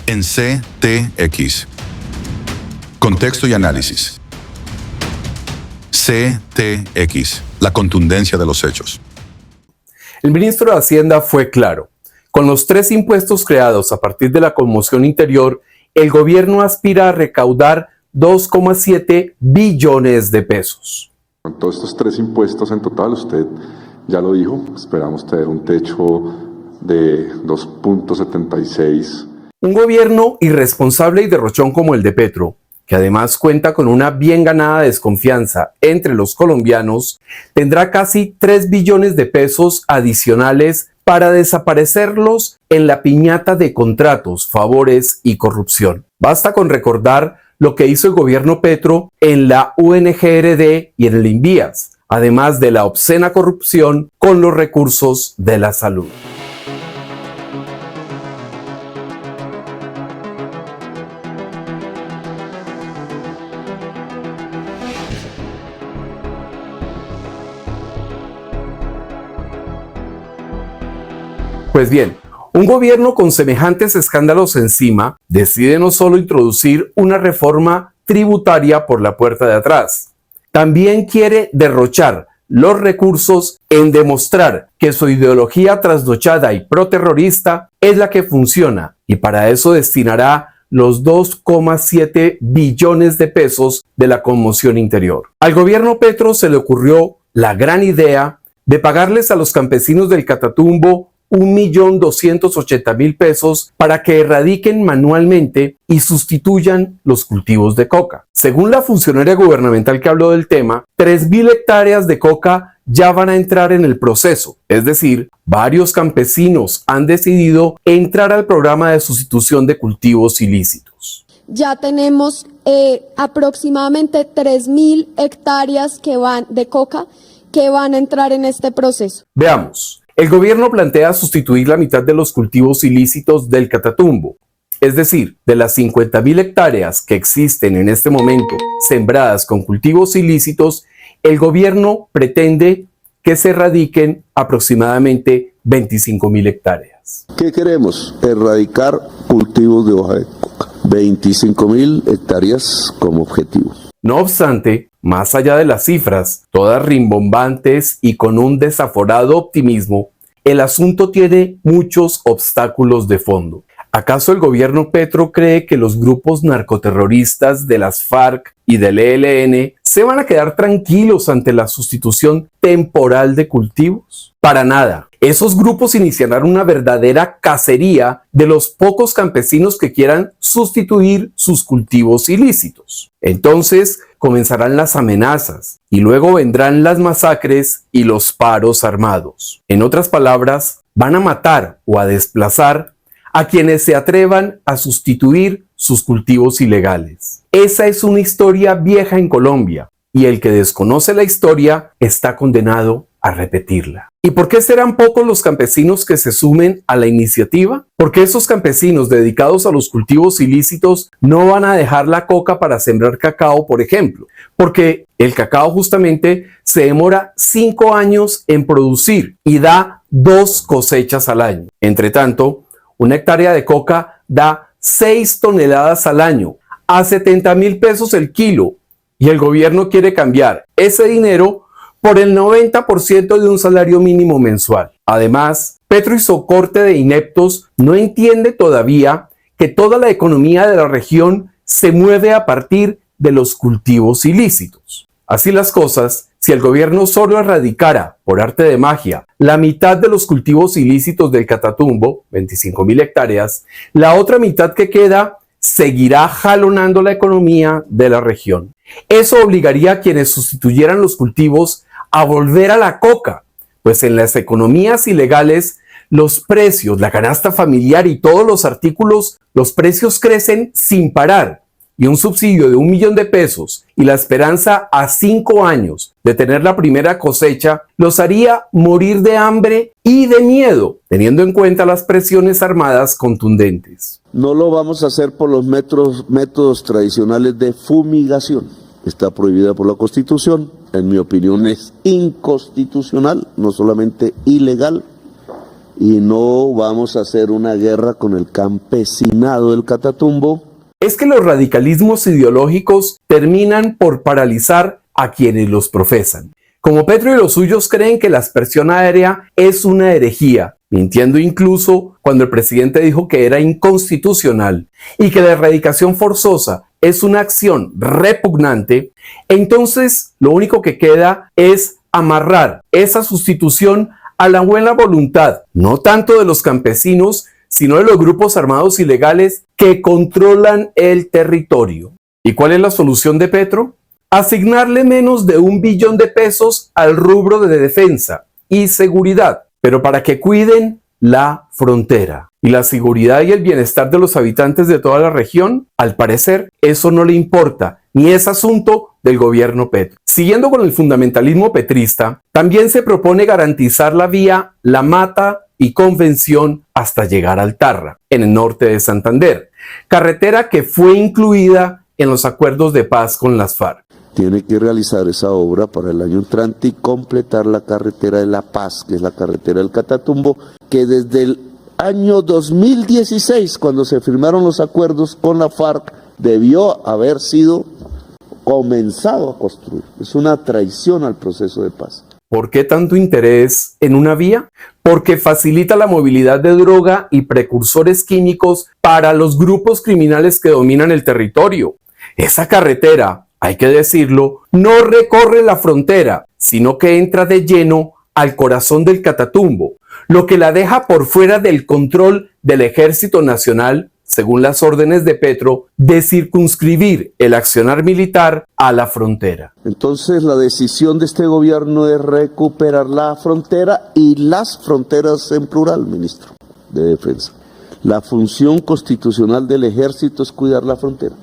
en CTX. Contexto y análisis. CTX, la contundencia de los hechos. El ministro de Hacienda fue claro. Con los 3 impuestos creados a partir de la conmoción interior, el gobierno aspira a recaudar 2,7 billones de pesos. Con todos estos 3 impuestos en total, usted ya lo dijo, esperamos tener un techo de 2.76. Un gobierno irresponsable y derrochón como el de Petro, que además cuenta con una bien ganada desconfianza entre los colombianos, tendrá casi 3 billones de pesos adicionales para desaparecerlos en la piñata de contratos, favores y corrupción. Basta con recordar lo que hizo el gobierno Petro en la UNGRD y en el INVIAS, además de la obscena corrupción con los recursos de la salud. Pues bien, un gobierno con semejantes escándalos encima decide no solo introducir una reforma tributaria por la puerta de atrás, también quiere derrochar los recursos en demostrar que su ideología trasnochada y proterrorista es la que funciona, y para eso destinará los 2,7 billones de pesos de la conmoción interior. Al gobierno Petro se le ocurrió la gran idea de pagarles a los campesinos del Catatumbo 1.280.000 pesos para que erradiquen manualmente y sustituyan los cultivos de coca. Según la funcionaria gubernamental que habló del tema, 3.000 hectáreas de coca ya van a entrar en el proceso, es decir, varios campesinos han decidido entrar al programa de sustitución de cultivos ilícitos. Ya tenemos aproximadamente 3.000 hectáreas de coca que van a entrar en este proceso. Veamos. El gobierno plantea sustituir la mitad de los cultivos ilícitos del Catatumbo, es decir, de las 50.000 hectáreas que existen en este momento sembradas con cultivos ilícitos, el gobierno pretende que se erradiquen aproximadamente 25.000 hectáreas. ¿Qué queremos? Erradicar cultivos de hoja de coca. 25.000 hectáreas como objetivo. No obstante, más allá de las cifras, todas rimbombantes y con un desaforado optimismo, el asunto tiene muchos obstáculos de fondo. ¿Acaso el gobierno Petro cree que los grupos narcoterroristas de las FARC y del ELN se van a quedar tranquilos ante la sustitución temporal de cultivos? Para nada. Esos grupos iniciarán una verdadera cacería de los pocos campesinos que quieran sustituir sus cultivos ilícitos. Entonces comenzarán las amenazas y luego vendrán las masacres y los paros armados. En otras palabras, van a matar o a desplazar a quienes se atrevan a sustituir sus cultivos ilegales. Esa es una historia vieja en Colombia y el que desconoce la historia está condenado a repetirla. ¿Y por qué serán pocos los campesinos que se sumen a la iniciativa? Porque esos campesinos dedicados a los cultivos ilícitos no van a dejar la coca para sembrar cacao, por ejemplo, porque el cacao justamente se demora 5 años en producir y da 2 cosechas al año. Entre tanto, una hectárea de coca da 6 toneladas al año, a 70.000 pesos el kilo, y el gobierno quiere cambiar ese dinero por el 90% de un salario mínimo mensual. Además, Petro y su corte de ineptos no entiende todavía que toda la economía de la región se mueve a partir de los cultivos ilícitos. Así las cosas, si el gobierno solo erradicara, por arte de magia, la mitad de los cultivos ilícitos del Catatumbo, 25.000 hectáreas, la otra mitad que queda seguirá jalonando la economía de la región. Eso obligaría a quienes sustituyeran los cultivos a volver a la coca, pues en las economías ilegales los precios, la canasta familiar y todos los artículos, los precios crecen sin parar, y un subsidio de 1 millón de pesos y la esperanza a 5 años de tener la primera cosecha los haría morir de hambre y de miedo, teniendo en cuenta las presiones armadas contundentes. No lo vamos a hacer por los métodos tradicionales de fumigación. Está prohibida por la Constitución. En mi opinión es inconstitucional, no solamente ilegal, y no vamos a hacer una guerra con el campesinado del Catatumbo. Es que los radicalismos ideológicos terminan por paralizar a quienes los profesan. Como Petro y los suyos creen que la aspersión aérea es una herejía, mintiendo incluso cuando el presidente dijo que era inconstitucional y que la erradicación forzosa es una acción repugnante, entonces lo único que queda es amarrar esa sustitución a la buena voluntad, no tanto de los campesinos, sino de los grupos armados ilegales que controlan el territorio. ¿Y cuál es la solución de Petro? Asignarle menos de $1 billón al rubro de defensa y seguridad, pero para que cuiden la frontera. Y la seguridad y el bienestar de los habitantes de toda la región, al parecer, eso no le importa, ni es asunto del gobierno Petro. Siguiendo con el fundamentalismo petrista, también se propone garantizar la vía La Mata y Convención hasta llegar al Tarra, en el norte de Santander, carretera que fue incluida en los acuerdos de paz con las FARC. Tiene que realizar esa obra para el año entrante y completar la carretera de La Paz, que es la carretera del Catatumbo, que desde el año 2016, cuando se firmaron los acuerdos con la FARC, debió haber sido comenzado a construir. Es una traición al proceso de paz. ¿Por qué tanto interés en una vía? Porque facilita la movilidad de droga y precursores químicos para los grupos criminales que dominan el territorio. Esa carretera, hay que decirlo, no recorre la frontera, sino que entra de lleno al corazón del Catatumbo, lo que la deja por fuera del control del Ejército Nacional, según las órdenes de Petro, de circunscribir el accionar militar a la frontera. Entonces la decisión de este gobierno es recuperar la frontera y las fronteras en plural, ministro de Defensa. La función constitucional del Ejército es cuidar la frontera.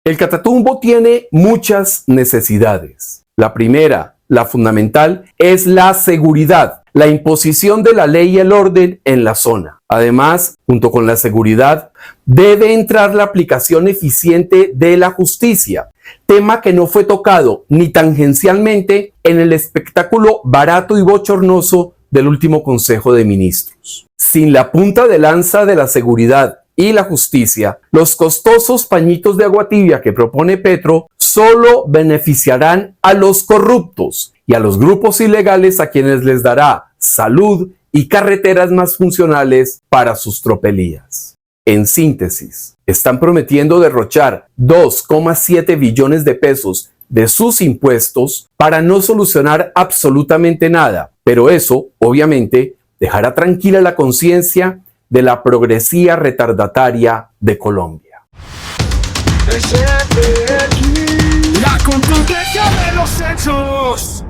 El Catatumbo tiene muchas necesidades. La primera, la fundamental, es la seguridad, la imposición de la ley y el orden en la zona. Además, junto con la seguridad, debe entrar la aplicación eficiente de la justicia, tema que no fue tocado ni tangencialmente en el espectáculo barato y bochornoso del último Consejo de Ministros. Sin la punta de lanza de la seguridad y la justicia, los costosos pañitos de agua tibia que propone Petro solo beneficiarán a los corruptos y a los grupos ilegales a quienes les dará salud y carreteras más funcionales para sus tropelías. En síntesis, están prometiendo derrochar 2,7 billones de pesos de sus impuestos para no solucionar absolutamente nada, pero eso, obviamente, dejará tranquila la conciencia de la progresía retardataria de Colombia. La contingencia de los hechos.